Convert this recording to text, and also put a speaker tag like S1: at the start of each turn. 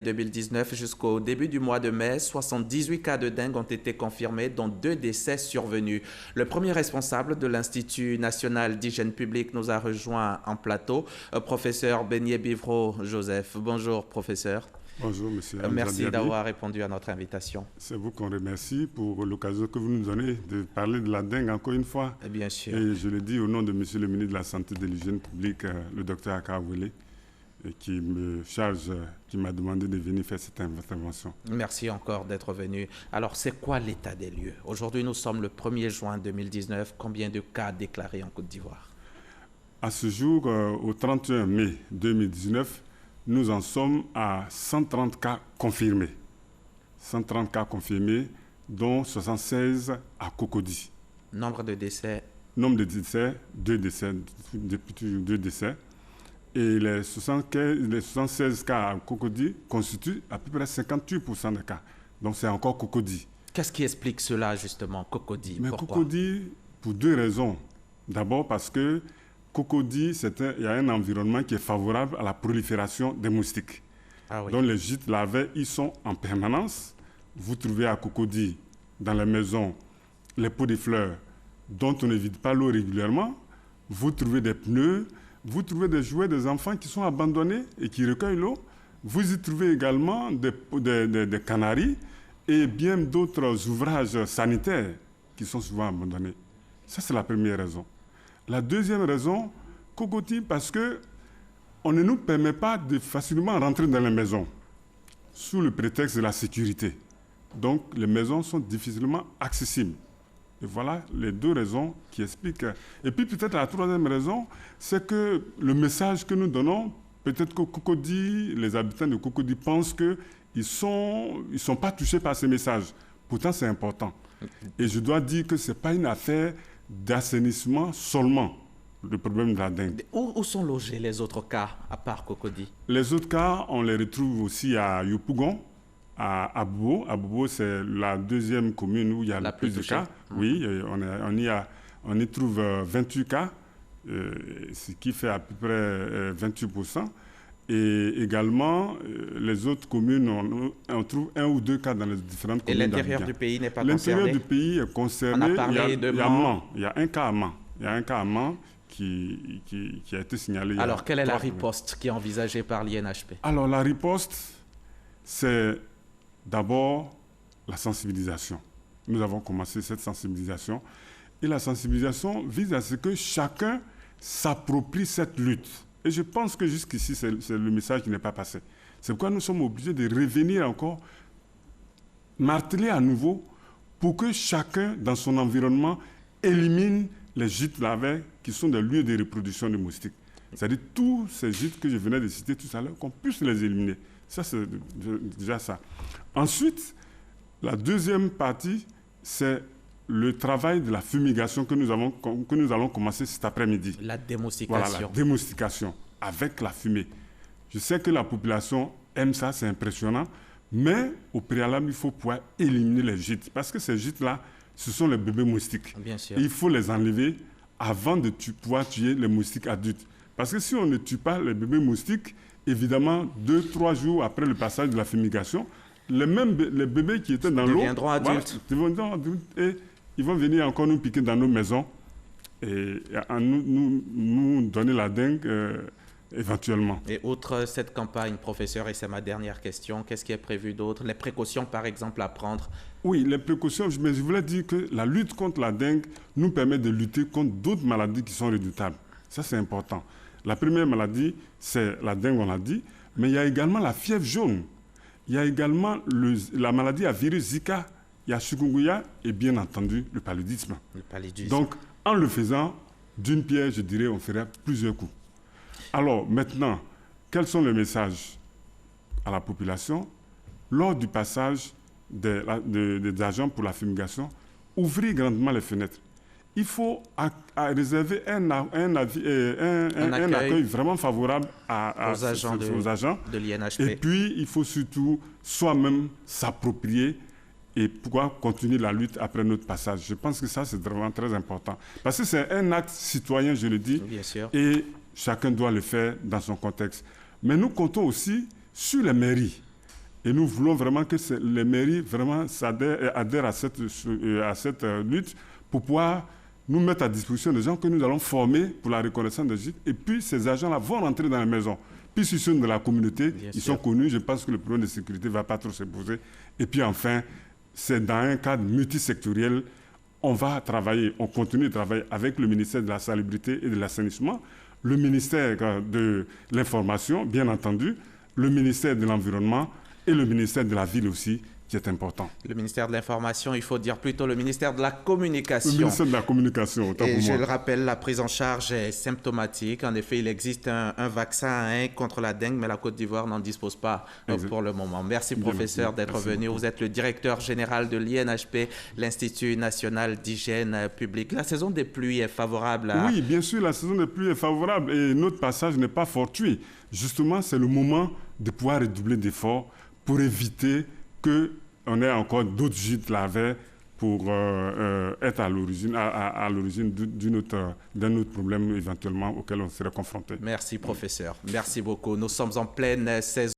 S1: 2019 jusqu'au début du mois de mai, 78 cas de dengue ont été confirmés, dont 2 décès survenus. Le premier responsable de l'Institut national d'hygiène publique nous a rejoint en plateau, professeur Beignet Bivro Joseph. Bonjour, professeur.
S2: Bonjour, monsieur.
S1: Merci d'avoir répondu à notre invitation.
S2: C'est vous qu'on remercie pour l'occasion que vous nous donnez de parler de la dengue encore une fois.
S1: Bien sûr.
S2: Et je le dis au nom de monsieur le ministre de la Santé et de l'Hygiène publique, le docteur Akawele, qui m'a demandé de venir faire cette intervention.
S1: Merci encore d'être venu. Alors, c'est quoi l'état des lieux? Aujourd'hui, nous sommes le 1er juin 2019. Combien de cas déclarés en Côte d'Ivoire?
S2: À ce jour, au 31 mai 2019, nous en sommes à 130 cas confirmés. 130 cas confirmés, dont 76 à Cocody.
S1: Nombre de décès?
S2: Nombre de décès, 2 décès, depuis toujours 2 décès. Et les 76 cas à Cocody constituent à peu près 58% des cas. Donc c'est encore Cocody.
S1: Qu'est-ce qui explique cela justement, Cocody?
S2: Mais
S1: pourquoi?
S2: Cocody, pour 2 raisons. D'abord parce que Cocody, il y a un environnement qui est favorable à la prolifération des moustiques.
S1: Ah oui.
S2: Donc les gîtes larvaires, ils sont en permanence. Vous trouvez à Cocody, dans les maisons, les pots de fleurs dont on ne vide pas l'eau régulièrement. Vous trouvez des pneus, vous trouvez des jouets des enfants qui sont abandonnés et qui recueillent l'eau. Vous y trouvez également des canaries et bien d'autres ouvrages sanitaires qui sont souvent abandonnés. Ça, c'est la première raison. La deuxième raison, Cocody, parce qu'on ne nous permet pas de facilement rentrer dans les maisons sous le prétexte de la sécurité. Donc, les maisons sont difficilement accessibles. Et voilà les 2 raisons qui expliquent. Et puis peut-être la troisième raison, c'est que le message que nous donnons, peut-être que Cocody, les habitants de Cocody pensent qu'ils ne sont pas touchés par ces messages. Pourtant, c'est important. Et je dois dire que ce n'est pas une affaire d'assainissement seulement, le problème de la dengue.
S1: Où sont logés les autres cas, à part Cocody?
S2: Les autres cas, on les retrouve aussi à Yopougon, à Abobo. Abobo, c'est la 2e commune où il y a le plus de cas. Oui, on y trouve 28 cas, ce qui fait à peu près 28%. Et également, les autres communes, on trouve 1 ou 2 cas dans les différentes communes.
S1: Et l'intérieur du pays n'est pas concerné?
S2: L'intérieur du pays est concerné.
S1: On a parlé de Mans.
S2: Il y a un cas à Mans. Il y a un cas à Mans qui a été signalé.
S1: Alors, quelle est la riposte qui est envisagée par l'INHP?
S2: Alors, la riposte, c'est d'abord la sensibilisation. Nous avons commencé cette sensibilisation. Et la sensibilisation vise à ce que chacun s'approprie cette lutte. Et je pense que jusqu'ici, c'est le message qui n'est pas passé. C'est pourquoi nous sommes obligés de revenir encore, marteler à nouveau, pour que chacun, dans son environnement, élimine les gîtes larvaires qui sont des lieux de reproduction de moustiques. C'est-à-dire tous ces gîtes que je venais de citer tout à l'heure, qu'on puisse les éliminer. Ça, c'est déjà ça. Ensuite, la deuxième partie, c'est le travail de la fumigation que nous allons commencer cet après-midi.
S1: La démoustication.
S2: Voilà, la démoustication avec la fumée. Je sais que la population aime ça, c'est impressionnant, mais au préalable, il faut pouvoir éliminer les gîtes. Parce que ces gîtes-là, ce sont les bébés moustiques.
S1: Bien sûr.
S2: Et il faut les enlever avant de pouvoir tuer les moustiques adultes. Parce que si on ne tue pas les bébés moustiques, évidemment, 2-3 jours après le passage de la fumigation, les bébés qui étaient dans l'eau
S1: deviendront adultes.
S2: Deviendront adultes et ils vont venir encore nous piquer dans nos maisons et nous donner la dengue éventuellement.
S1: Et outre cette campagne, professeur, et c'est ma dernière question, qu'est-ce qui est prévu d'autre? Les précautions, par exemple, à prendre?
S2: Oui, les précautions, mais je voulais dire que la lutte contre la dengue nous permet de lutter contre d'autres maladies qui sont redoutables. Ça, c'est important. La première maladie, c'est la dengue, on l'a dit, mais il y a également la fièvre jaune. Il y a également la maladie à virus Zika, il y a chikungunya et bien entendu le paludisme.
S1: Le paludisme.
S2: Donc, en le faisant, d'une pierre, je dirais, on ferait plusieurs coups. Alors, maintenant, quels sont les messages à la population? Lors du passage des agents pour la fumigation, ouvrez grandement les fenêtres. Il faut réserver un accueil vraiment favorable aux agents
S1: de l'INHP.
S2: Et puis, il faut surtout soi-même s'approprier et pouvoir continuer la lutte après notre passage. Je pense que ça, c'est vraiment très important. Parce que c'est un acte citoyen, je le dis,
S1: bien sûr.
S2: Et chacun doit le faire dans son contexte. Mais nous comptons aussi sur les mairies. Et nous voulons vraiment que les mairies vraiment adhèrent à cette lutte pour pouvoir nous mettre à disposition des gens que nous allons former pour la reconnaissance des gîtes. Et puis, ces agents-là vont rentrer dans les maisons. Puis, s'ils sont de la communauté, ils sont connus. Je pense que le problème de sécurité ne va pas trop se poser. Et puis, enfin, c'est dans un cadre multisectoriel. On va travailler, on continue de travailler avec le ministère de la Salubrité et de l'Assainissement, le ministère de l'Information, bien entendu, le ministère de l'Environnement et le ministère de la Ville aussi, qui est important.
S1: Le ministère de l'Information, il faut dire plutôt le ministère de la Communication.
S2: Le ministère de la Communication, autant pour moi.
S1: Je le rappelle, la prise en charge est symptomatique. En effet, il existe un vaccin contre la dengue, mais la Côte d'Ivoire n'en dispose pas pour le moment. Merci, professeur, d'être venu. Vous êtes le directeur général de l'INHP, l'Institut national d'hygiène publique. La saison des pluies est favorable à...
S2: Oui, bien sûr, la saison des pluies est favorable et notre passage n'est pas fortuit. Justement, c'est le moment de pouvoir redoubler d'efforts pour éviter qu'on ait encore d'autres gîtes larvaires pour être à l'origine d'un autre problème éventuellement auquel on serait confronté.
S1: Merci, professeur. Merci beaucoup. Nous sommes en pleine saison.